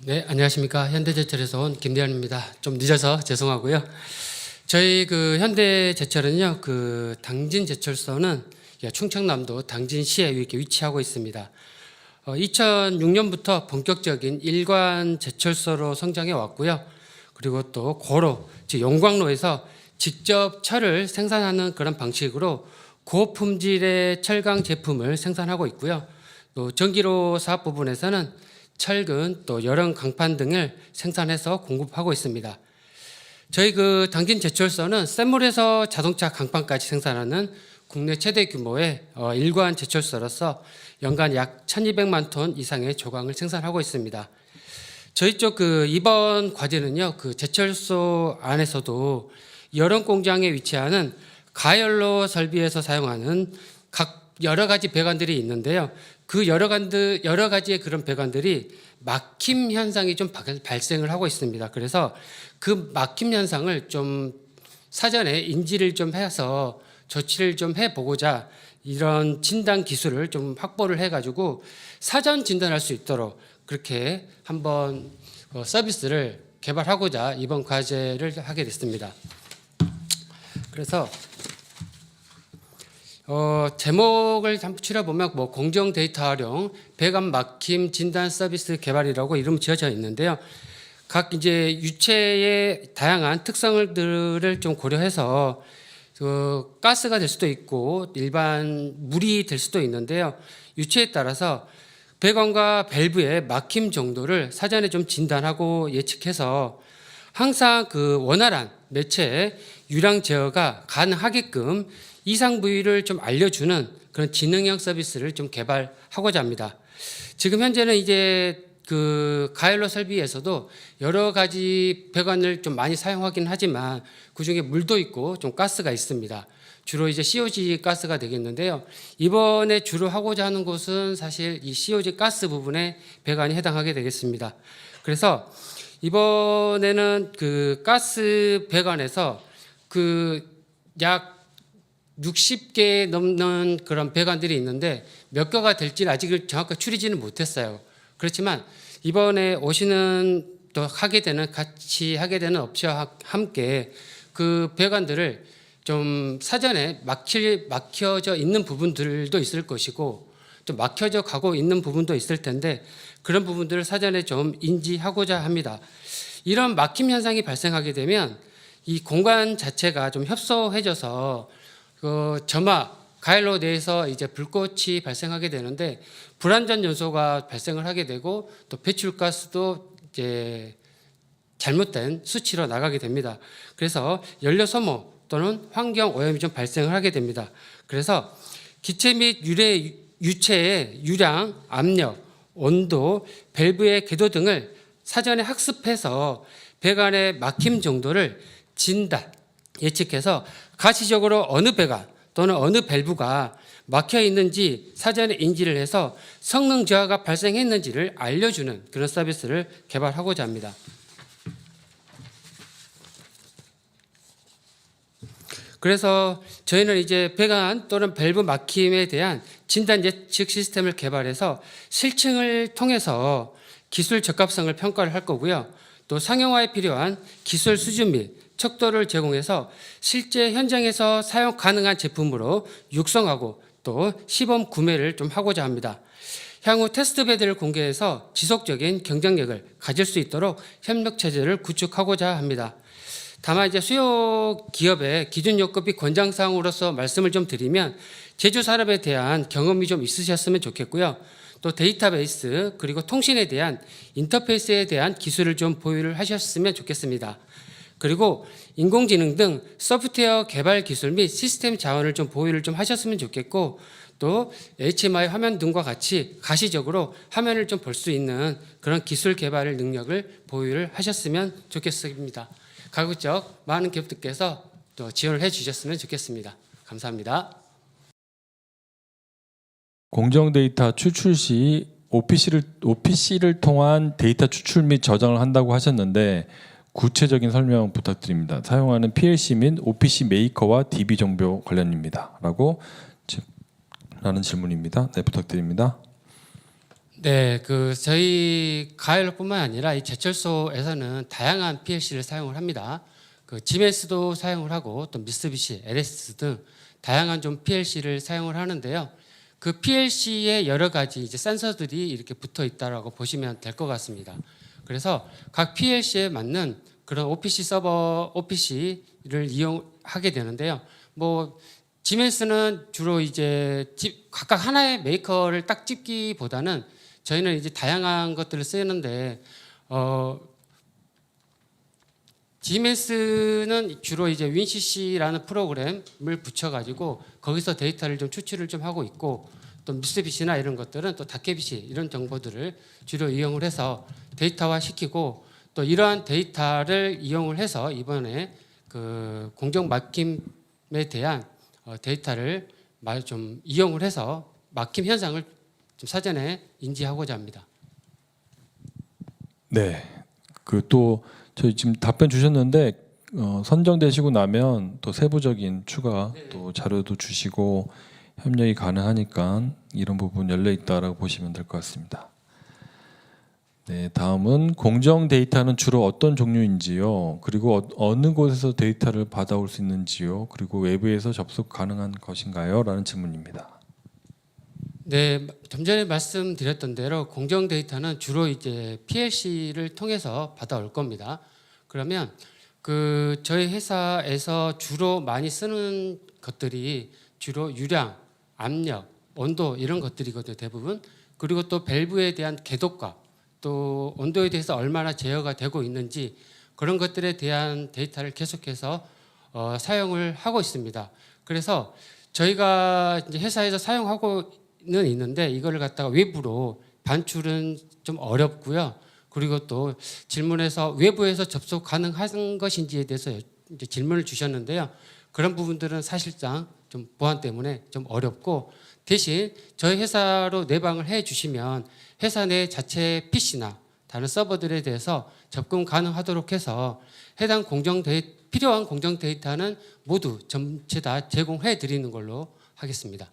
네, 안녕하십니까. 현대제철에서 온 김대현입니다. 좀 늦어서 죄송하고요. 저희 현대제철은요, 당진제철소는 충청남도 당진시에 이렇게 위치하고 있습니다. 2006년부터 본격적인 일관 제철소로 성장해 왔고요. 그리고 또 고로, 즉 용광로에서 직접 철을 생산하는 그런 방식으로 고품질의 철강 제품을 생산하고 있고요. 또 전기로 사업 부분에서는 철근, 또 열형 강판 등을 생산해서 공급하고 있습니다. 저희 당진 제철소는 샘물에서 자동차 강판까지 생산하는 국내 최대 규모의 일관 제철소로서 연간 약 1200만 톤 이상의 조광을 생산하고 있습니다. 저희 쪽 이번 과제는요, 제철소 안에서도 열형 공장에 위치하는 가연로 설비에서 사용하는 각 여러 가지 배관들이 있는데요. 여러 가지의 그런 배관들이 막힘 현상이 좀 발생을 하고 있습니다. 그래서 그 막힘 현상을 좀 사전에 인지를 좀 해서 조치를 좀 해보고자 이런 진단 기술을 좀 확보를 해가지고 사전 진단할 수 있도록 그렇게 한번 서비스를 개발하고자 이번 과제를 하게 됐습니다. 그래서 제목을 한번 치러보면 공정 데이터 활용, 배관 막힘 진단 서비스 개발이라고 이름 지어져 있는데요. 각 이제 유체의 다양한 특성들을 좀 고려해서 가스가 될 수도 있고 일반 물이 될 수도 있는데요. 유체에 따라서 배관과 밸브의 막힘 정도를 사전에 좀 진단하고 예측해서 항상 원활한 매체의 유량 제어가 가능하게끔 이상 부위를 좀 알려주는 그런 지능형 서비스를 좀 개발하고자 합니다. 지금 현재는 이제 가연로 설비에서도 여러 가지 배관을 좀 많이 사용하긴 하지만 그중에 물도 있고 좀 가스가 있습니다. 주로 이제 COG 가스가 되겠는데요. 이번에 주로 하고자 하는 곳은 사실 이 COG 가스 부분에 배관이 해당하게 되겠습니다. 그래서 이번에는 가스 배관에서 약 60개 넘는 그런 배관들이 있는데 몇 개가 될지는 아직 정확하게 추리지는 못했어요. 그렇지만 이번에 오시는 또 같이 하게 되는 업체와 함께 그 배관들을 좀 사전에 막혀져 있는 부분들도 있을 것이고 좀 막혀져 가고 있는 부분도 있을 텐데 그런 부분들을 사전에 좀 인지하고자 합니다. 이런 막힘 현상이 발생하게 되면 이 공간 자체가 좀 협소해져서 가연로 내에서 이제 불꽃이 발생하게 되는데 불안전 요소가 발생을 하게 되고 또 배출가스도 이제 잘못된 수치로 나가게 됩니다. 그래서 연료 소모 또는 환경 오염이 좀 발생을 하게 됩니다. 그래서 기체 및 유체의 유량, 압력, 온도, 밸브의 궤도 등을 사전에 학습해서 배관의 막힘 정도를 진단, 예측해서 가시적으로 어느 배관 또는 어느 밸브가 막혀 있는지 사전에 인지를 해서 성능 저하가 발생했는지를 알려주는 그런 서비스를 개발하고자 합니다. 그래서 저희는 이제 배관 또는 밸브 막힘에 대한 진단 예측 시스템을 개발해서 실증을 통해서 기술 적합성을 평가를 할 거고요. 또 상용화에 필요한 기술 수준 및 척도를 제공해서 실제 현장에서 사용 가능한 제품으로 육성하고 또 시범 구매를 좀 하고자 합니다. 향후 테스트 배드를 공개해서 지속적인 경쟁력을 가질 수 있도록 협력 체제를 구축하고자 합니다. 다만 이제 수요 기업의 기준 요건비 권장사항으로서 말씀을 좀 드리면 제조 산업에 대한 경험이 좀 있으셨으면 좋겠고요. 또 데이터베이스 그리고 통신에 대한 인터페이스에 대한 기술을 좀 보유를 하셨으면 좋겠습니다. 그리고 인공지능 등 소프트웨어 개발 기술 및 시스템 자원을 좀 보유를 좀 하셨으면 좋겠고 또 HMI 화면 등과 같이 가시적으로 화면을 좀 볼 수 있는 그런 기술 개발 능력을 보유를 하셨으면 좋겠습니다. 가급적 많은 기업들께서 또 지원을 해 주셨으면 좋겠습니다. 감사합니다. 공정 데이터 추출 시 OPC를 통한 데이터 추출 및 저장을 한다고 하셨는데 구체적인 설명 부탁드립니다. 사용하는 PLC 및 OPC 메이커와 DB 정보 관련입니다. 라는 질문입니다. 네, 부탁드립니다. 네, 그 저희 가열로뿐만 아니라 이 제철소에서는 다양한 PLC를 사용을 합니다. 그 지메스도 사용을 하고 또 미쓰비시, LS 등 다양한 좀 PLC를 사용을 하는데요. 그 PLC에 여러 가지 이제 센서들이 이렇게 붙어 있다라고 보시면 될 것 같습니다. 그래서 각 PLC에 맞는 그런 OPC 서버, OPC를 이용하게 되는데요. 뭐 지메스는 주로 이제 각각 하나의 메이커를 딱 집기보다는 저희는 이제 다양한 것들을 쓰는데 GMS는 주로 이제 WinCC라는 프로그램을 붙여가지고 거기서 데이터를 좀 추출을 좀 하고 있고 또 미쓰비시나 이런 것들은 또 다케비시 이런 정보들을 주로 이용을 해서 데이터화 시키고 또 이러한 데이터를 이용을 해서 이번에 그 공정 막힘에 대한 데이터를 좀 이용을 해서 막힘 현상을 좀 사전에 인지하고자 합니다. 네. 그 또 저희 지금 답변 주셨는데 선정되시고 나면 또 세부적인 추가 또 자료도 주시고 협력이 가능하니까 이런 부분 열려 있다라고 보시면 될 것 같습니다. 네, 다음은 공정 데이터는 주로 어떤 종류인지요. 그리고 어느 곳에서 데이터를 받아올 수 있는지요. 그리고 외부에서 접속 가능한 것인가요? 라는 질문입니다. 네, 좀 전에 말씀드렸던 대로 공정 데이터는 주로 이제 PLC를 통해서 받아올 겁니다. 그러면 그 저희 회사에서 주로 많이 쓰는 것들이 주로 유량, 압력, 온도 이런 것들이거든요, 대부분. 그리고 또 밸브에 대한 궤도값, 또 온도에 대해서 얼마나 제어가 되고 있는지 그런 것들에 대한 데이터를 계속해서 사용을 하고 있습니다. 그래서 저희가 이제 회사에서 사용하고 는 있는데 이거를 갖다가 외부로 반출은 좀 어렵고요. 그리고 또 질문에서 외부에서 접속 가능한 것인지에 대해서 이제 질문을 주셨는데요. 그런 부분들은 사실상 좀 보안 때문에 좀 어렵고 대신 저희 회사로 내방을 해 주시면 회사 내 자체 PC나 다른 서버들에 대해서 접근 가능하도록 해서 해당 필요한 공정 데이터는 모두 전체 다 제공해 드리는 걸로 하겠습니다.